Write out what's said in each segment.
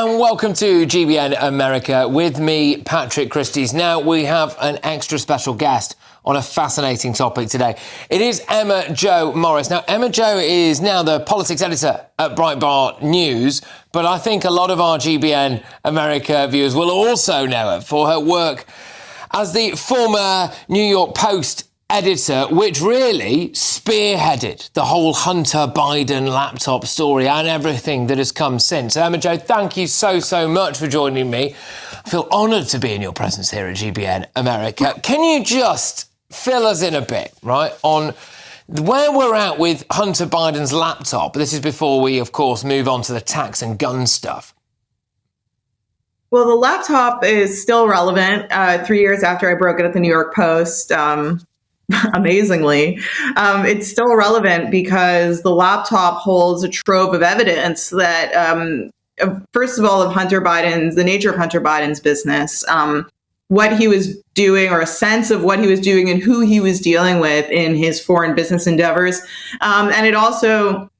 and welcome to GBN America. With me, Patrick Christys. Now, we have an extra special guest on a fascinating topic today. It is Emma Jo Morris. Now, Emma Jo is now the politics editor at Breitbart News, but I think a lot of our GBN America viewers will also know her for her work as the former New York Post editor, which really spearheaded the whole Hunter Biden laptop story and everything that has come since. Emma Jo, thank you so much for joining me. I feel honoured to be in your presence here at GBN America. Can you just fill us in a bit, right, on where we're at with Hunter Biden's laptop? This is before we, of course, move on to the tax and gun stuff. Well, the laptop is still relevant 3 years after I broke it at the New York Post. Amazingly, it's still relevant because the laptop holds a trove of evidence that, first of all, the nature of Hunter Biden's business, what he was doing, or a sense of what he was doing and who he was dealing with in his foreign business endeavors. And it also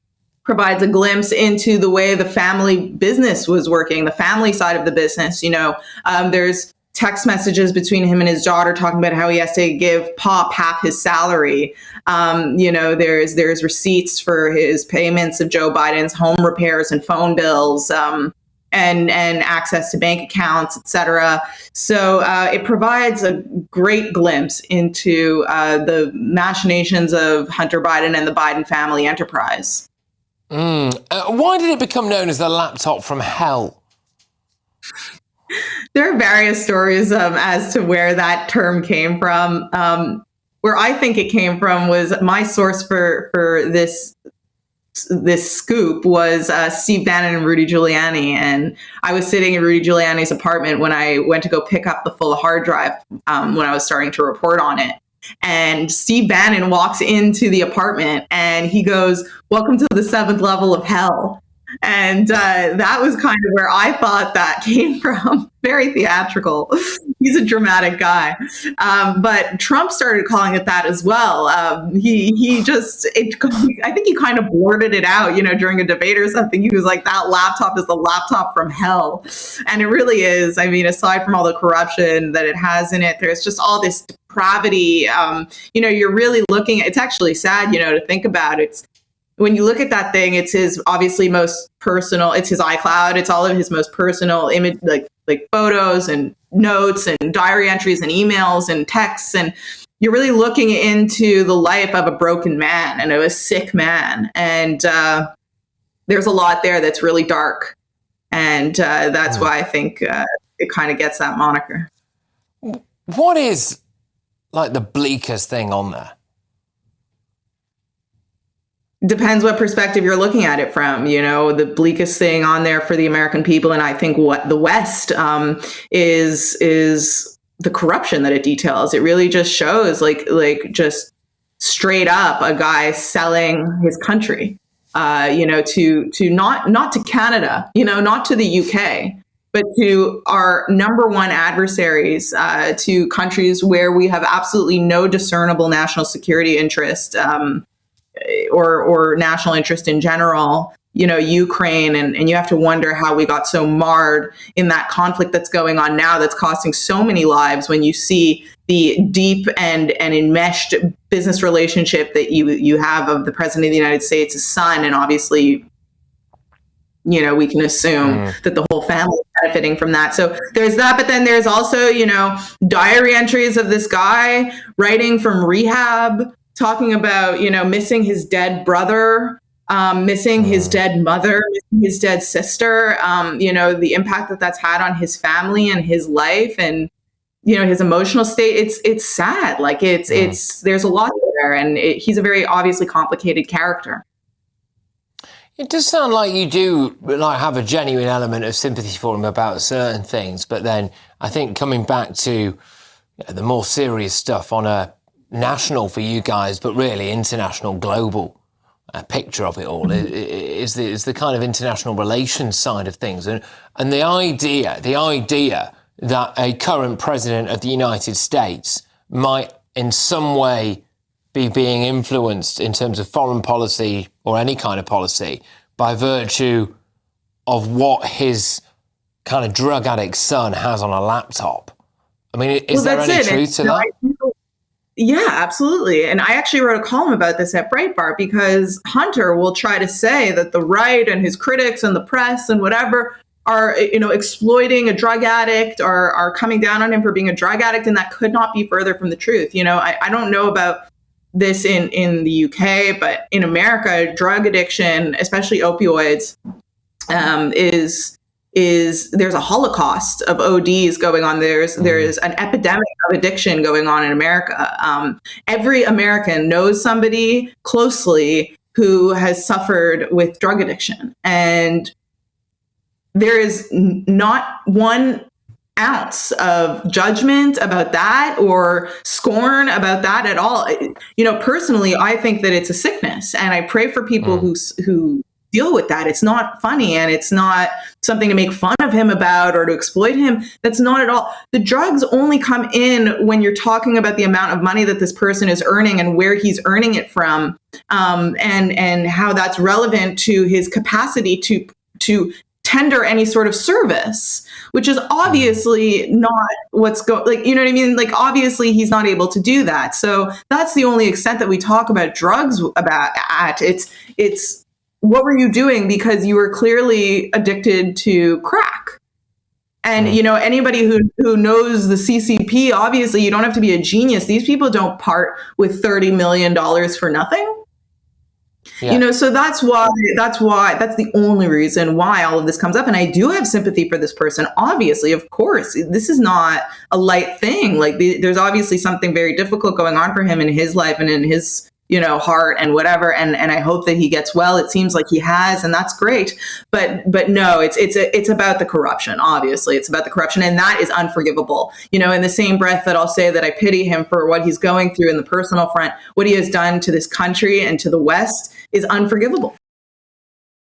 provides a glimpse into the way the family business was working, the family side of the business. There's text messages between him and his daughter talking about how he has to give Pop half his salary. There's receipts for his payments of Joe Biden's home repairs and phone bills, and access to bank accounts, et cetera. So it provides a great glimpse into the machinations of Hunter Biden and the Biden family enterprise. Why did it become known as the laptop from hell? There are various stories as to where that term came from. Where I think it came from was my source for this scoop was Steve Bannon and Rudy Giuliani. And I was sitting in Rudy Giuliani's apartment when I went to go pick up the full hard drive when I was starting to report on it. And Steve Bannon walks into the apartment and he goes, "Welcome to the 7th level of hell." And that was kind of where I thought that came from. Very theatrical. He's a dramatic guy. But Trump started calling it that as well. I think he kind of blurted it out, during a debate or something. He was like, "That laptop is the laptop from hell." And it really is. I mean, aside from all the corruption that it has in it, there's just all this depravity. You're really looking at, it's actually sad, to think about. When you look at that thing, it's his obviously most personal, it's his iCloud. It's all of his most personal image, like photos and notes and diary entries and emails and texts. And you're really looking into the life of a broken man and of a sick man. And there's a lot there that's really dark. And that's why I think it kind of gets that moniker. What is like the bleakest thing on there? Depends what perspective you're looking at it from. The bleakest thing on there for the American people, and I think what the West is the corruption that it details. It really just shows like just straight up a guy selling his country, to not to Canada, not to the UK, but to our number one adversaries, to countries where we have absolutely no discernible national security interest. Or national interest in general, Ukraine, and you have to wonder how we got so marred in that conflict that's going on now that's costing so many lives when you see the deep and enmeshed business relationship that you have of the President of the United States' son. And obviously, we can assume that the whole family is benefiting from that. So there's that, but then there's also, diary entries of this guy writing from rehab, talking about, missing his dead brother, missing his dead mother, missing his dead sister, the impact that's had on his family and his life and, his emotional state. It's sad. Like there's a lot there, and he's a very obviously complicated character. It does sound like you do have a genuine element of sympathy for him about certain things, but then I think coming back to the more serious stuff on a national for you guys, but really international, global picture of it all is the kind of international relations side of things, and the idea that a current president of the United States might in some way be being influenced in terms of foreign policy or any kind of policy by virtue of what his kind of drug addict's son has on a laptop. I mean, is there any truth to that? Yeah, absolutely. And I actually wrote a column about this at Breitbart, because Hunter will try to say that the right and his critics and the press and whatever are, exploiting a drug addict, or are coming down on him for being a drug addict. And that could not be further from the truth. I don't know about this in the UK, but in America, drug addiction, especially opioids, is there's a holocaust of ODs going on. There's an epidemic of addiction going on in America. Every American knows somebody closely who has suffered with drug addiction, and there is not one ounce of judgment about that or scorn about that at all. Personally, I think that it's a sickness, and I pray for people who deal with that. It's not funny, and it's not something to make fun of him about or to exploit him. That's not at all. The drugs only come in when you're talking about the amount of money that this person is earning and where he's earning it from, and how that's relevant to his capacity to tender any sort of service, which is obviously not what's going, you know what I mean? Like, obviously he's not able to do that. So that's the only extent that we talk about drugs at. It's what were you doing? Because you were clearly addicted to crack. And, anybody who knows the CCP, obviously you don't have to be a genius. These people don't part with $30 million for nothing. Yeah. So that's the only reason why all of this comes up. And I do have sympathy for this person. Obviously, of course, this is not a light thing. Like, there's obviously something very difficult going on for him in his life and in his, heart and whatever. And I hope that he gets well. It seems like he has, and that's great. But no, it's about the corruption. Obviously, it's about the corruption, and that is unforgivable. In the same breath that I'll say that I pity him for what he's going through in the personal front, what he has done to this country and to the West is unforgivable.